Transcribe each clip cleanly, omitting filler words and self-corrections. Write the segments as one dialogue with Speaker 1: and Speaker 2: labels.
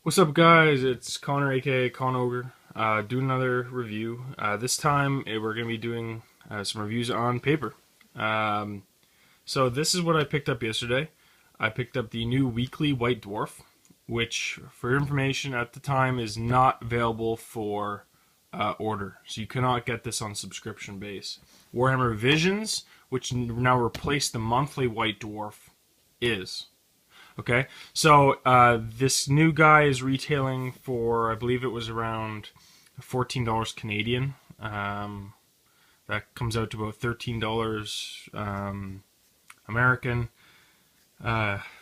Speaker 1: What's up, guys? It's Connor, aka Con Ogre, doing another review. This time we're going to be doing some reviews on paper. So this is what I picked up yesterday. I picked up the new weekly White Dwarf, which, for your information, at the time is not available for order. So you cannot get this on subscription base. Warhammer Visions, which now replaced the monthly White Dwarf, is. Okay, so this new guy is retailing for, I believe it was around $14 Canadian. That comes out to about $13 American,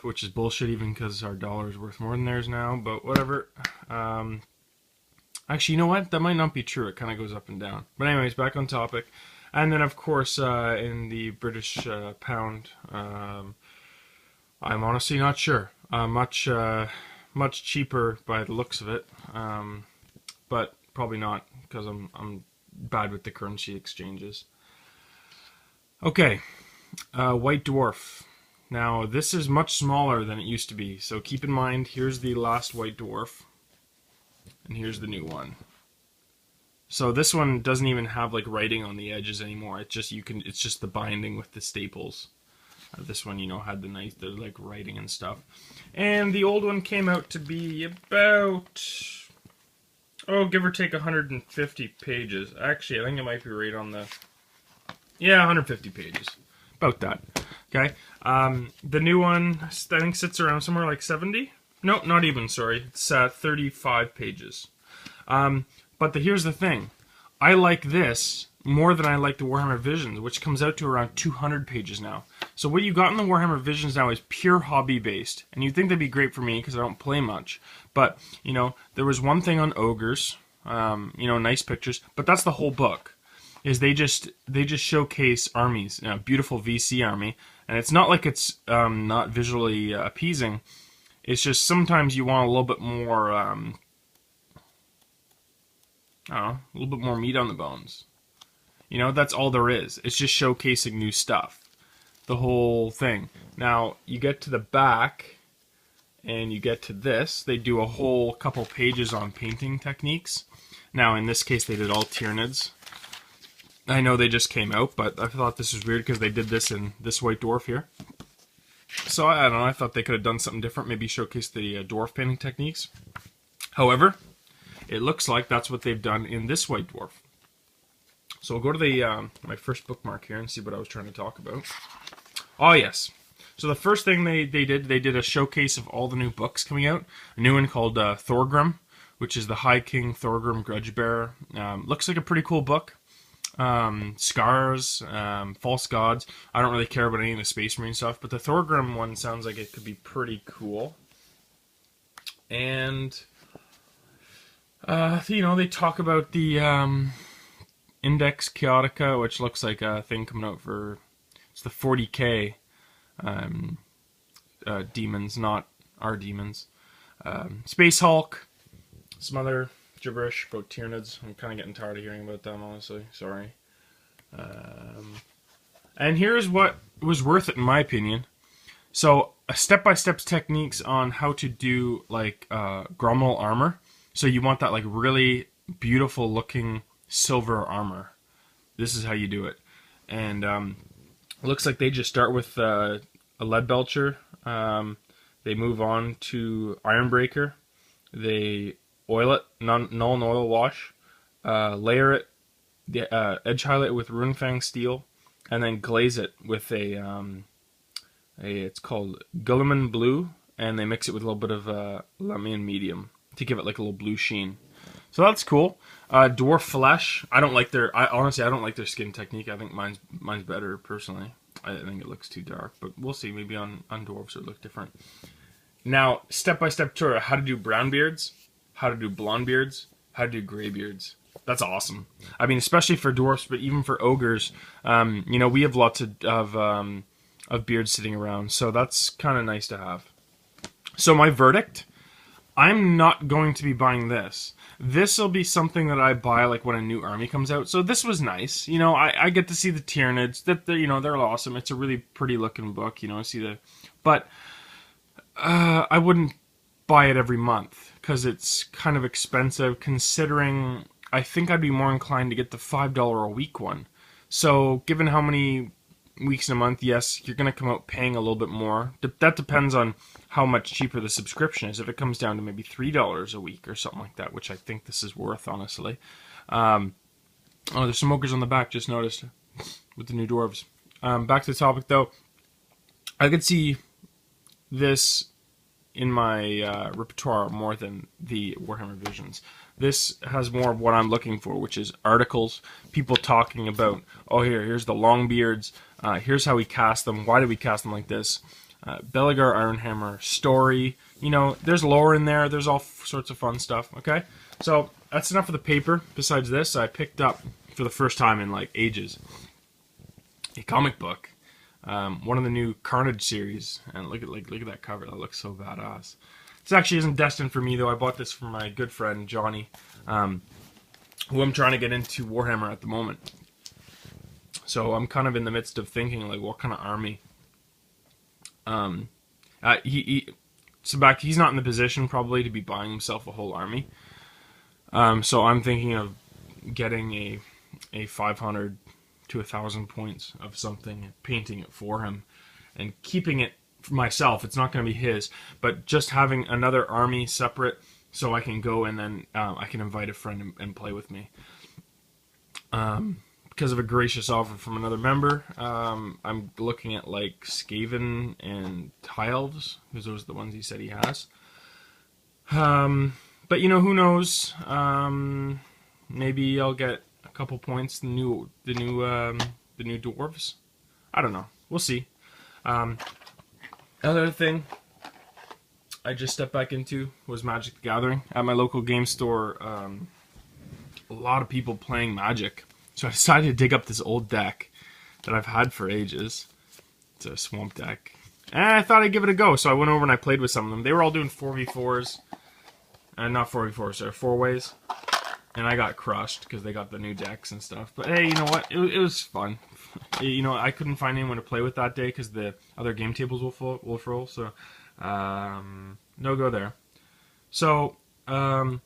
Speaker 1: which is bullshit even because our dollar is worth more than theirs now, but whatever. Actually, you know what? That might not be true. It kind of goes up and down. But anyways, back on topic. And then, of course, in the British pound, I'm honestly not sure. Much cheaper by the looks of it, but probably not because I'm bad with the currency exchanges. Okay, White Dwarf. Now this is much smaller than it used to be, so keep in mind. Here's the last White Dwarf, and here's the new one. So this one doesn't even have like writing on the edges anymore. It's just the binding with the staples. This one, had the like writing and stuff. And the old one came out to be about, give or take 150 pages. Actually, I think it might be right on the, 150 pages. About that. Okay. The new one, I think, sits around somewhere like 70. No, not even, sorry. It's 35 pages. But here's the thing. I like this more than I like the Warhammer Visions, which comes out to around 200 pages now. So what you got in the Warhammer Visions now is pure hobby-based. And you'd think that'd be great for me because I don't play much. But, there was one thing on Ogres, nice pictures, but that's the whole book. Is they just showcase armies, beautiful VC army. And it's not like it's not visually appeasing. It's just sometimes you want a little bit more, a little bit more meat on the bones. That's all there is. It's just showcasing new stuff. The whole thing. Now, you get to the back, and you get to this. They do a whole couple pages on painting techniques. Now, in this case, they did all Tyranids. I know they just came out, but I thought this was weird because they did this in this White Dwarf here. So, I don't know, I thought they could have done something different, maybe showcase the dwarf painting techniques. However, it looks like that's what they've done in this White Dwarf. So we'll go to the my first bookmark here and see what I was trying to talk about. Oh, yes. So the first thing they did a showcase of all the new books coming out. A new one called Thorgrim, which is the High King Thorgrim Grudgebearer. Looks like a pretty cool book. Scars, False Gods. I don't really care about any of the Space Marine stuff, but the Thorgrim one sounds like it could be pretty cool. And, they talk about the Index Chaotica, which looks like a thing coming out for, it's the 40k demons, not our demons. Space Hulk, some other gibberish about Tyranids. I'm kind of getting tired of hearing about them, honestly. Sorry. And here's what was worth it, in my opinion. So, step-by-step techniques on how to do, like, Grommal armor. So you want that, like, really beautiful-looking silver armor. This is how you do it. And it looks like they just start with a lead belcher. They move on to Ironbreaker. They oil it, null and oil wash. Layer it, edge highlight with Runefang steel, and then glaze it with it's called Gulliman Blue, and they mix it with a little bit of Lamian Medium to give it like a little blue sheen. So that's cool. Dwarf Flesh. I don't like their. Honestly, I don't like their skin technique. I think mine's better personally. I think it looks too dark, but we'll see. Maybe on dwarves it look different. Now, step-by-step tour: how to do brown beards, how to do blonde beards, how to do gray beards. That's awesome. I mean, especially for dwarfs, but even for ogres. We have lots of beards sitting around, so that's kind of nice to have. So my verdict: I'm not going to be buying this. This will be something that I buy like when a new army comes out. So this was nice. I get to see the Tyranids. They're awesome. It's a really pretty looking book. But I wouldn't buy it every month because it's kind of expensive considering I think I'd be more inclined to get the $5 a week one. So given how many weeks in a month, yes, you're going to come out paying a little bit more. That depends on how much cheaper the subscription is. If it comes down to maybe $3 a week or something like that, which I think this is worth, honestly. Oh, there's some ogres on the back, just noticed, with the new dwarves. Back to the topic, though. I could see this in my repertoire more than the Warhammer Visions. This has more of what I'm looking for, which is articles, people talking about, oh, here's the Longbeards, here's how we cast them, why do we cast them like this, Belagar Ironhammer, story, you know, there's lore in there, there's all sorts of fun stuff, okay? So, that's enough of the paper. Besides this, I picked up, for the first time in, like, ages, a comic book, one of the new Carnage series, and look at that cover, that looks so badass. This actually isn't destined for me, though. I bought this from my good friend, Johnny, who I'm trying to get into Warhammer at the moment. So I'm kind of in the midst of thinking, like, what kind of army. He's not in the position, probably, to be buying himself a whole army. So I'm thinking of getting a 500 to 1,000 points of something, and painting it for him, and keeping it for myself. It's not going to be his, but just having another army separate so I can go and then I can invite a friend and play with me. Because of a gracious offer from another member, I'm looking at like Skaven and High Elves, because those are the ones he said he has. But you know, who knows? Maybe I'll get a couple points. The new dwarves. I don't know. We'll see. Another thing I just stepped back into was Magic the Gathering. At my local game store, a lot of people playing Magic. So I decided to dig up this old deck that I've had for ages. It's a swamp deck. And I thought I'd give it a go. So I went over and I played with some of them. They were all doing 4v4s. Not 4v4s, sorry, 4-ways. And I got crushed because they got the new decks and stuff. But hey, you know what? It was fun. You know, I couldn't find anyone to play with that day because the other game tables will full. So, no go there. So, my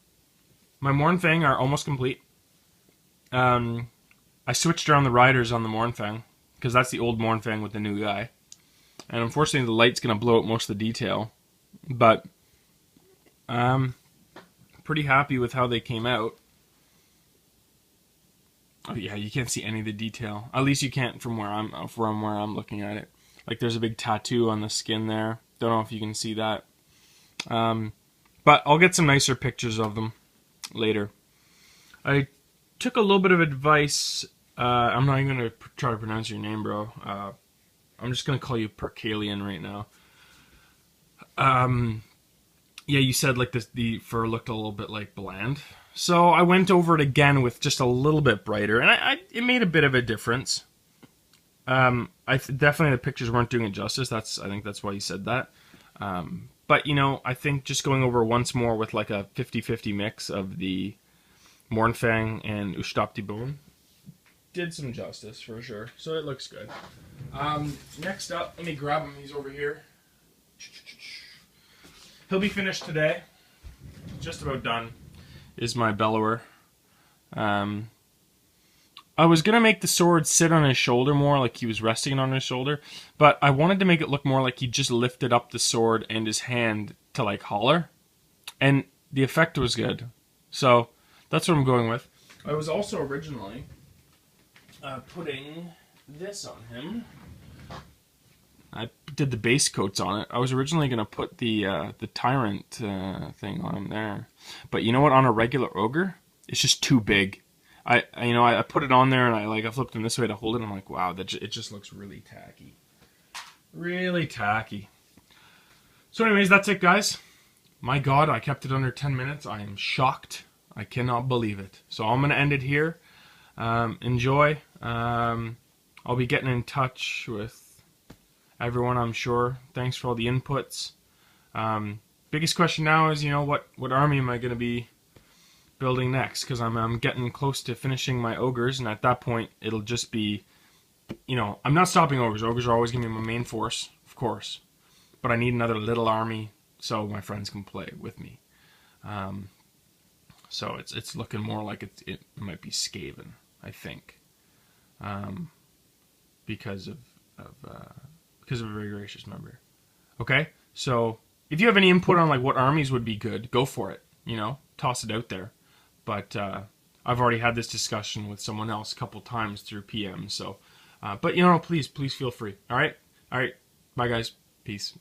Speaker 1: Mournfang are almost complete. I switched around the riders on the Mournfang because that's the old Mournfang with the new guy. And unfortunately, the light's going to blow out most of the detail. But, pretty happy with how they came out. Oh yeah, you can't see any of the detail. At least you can't from where I'm looking at it. Like there's a big tattoo on the skin there. Don't know if you can see that. But I'll get some nicer pictures of them later. I took a little bit of advice. I'm not even going to try to pronounce your name, bro. I'm just going to call you Percalian right now. Yeah, you said like the fur looked a little bit like bland. So I went over it again with just a little bit brighter, and it made a bit of a difference. Definitely the pictures weren't doing it justice. I think that's why you said that. But you know, I think just going over once more with like a 50-50 mix of the Mournfang and Ushtapti Bone did some justice for sure. So it looks good. Next up, let me grab him. He's over here. He'll be finished today. Just about done. Is my Bellower. I was going to make the sword sit on his shoulder more, like he was resting on his shoulder, but I wanted to make it look more like he just lifted up the sword and his hand to like holler, and the effect was good. So that's what I'm going with. I was also originally putting this on him. I did the base coats on it. I was originally going to put the Tyrant thing on him there. But you know what? On a regular Ogre, it's just too big. I put it on there and I flipped him this way to hold it. And I'm like, wow, it just looks really tacky. Really tacky. So anyways, that's it, guys. My God, I kept it under 10 minutes. I am shocked. I cannot believe it. So I'm going to end it here. Enjoy. I'll be getting in touch with everyone, I'm sure. Thanks for all the inputs. Biggest question now is, you know, what army am I going to be building next? Because I'm getting close to finishing my ogres, and at that point, it'll just be, you know, I'm not stopping ogres. Ogres are always going to be my main force, of course. But I need another little army, so my friends can play with me. So it's looking more like it might be Skaven, I think, because of a very gracious member. Okay, so if you have any input on like what armies would be good, go for it. You know, toss it out there. But I've already had this discussion with someone else a couple times through PM. So, but you know, please feel free. All right, bye guys, peace.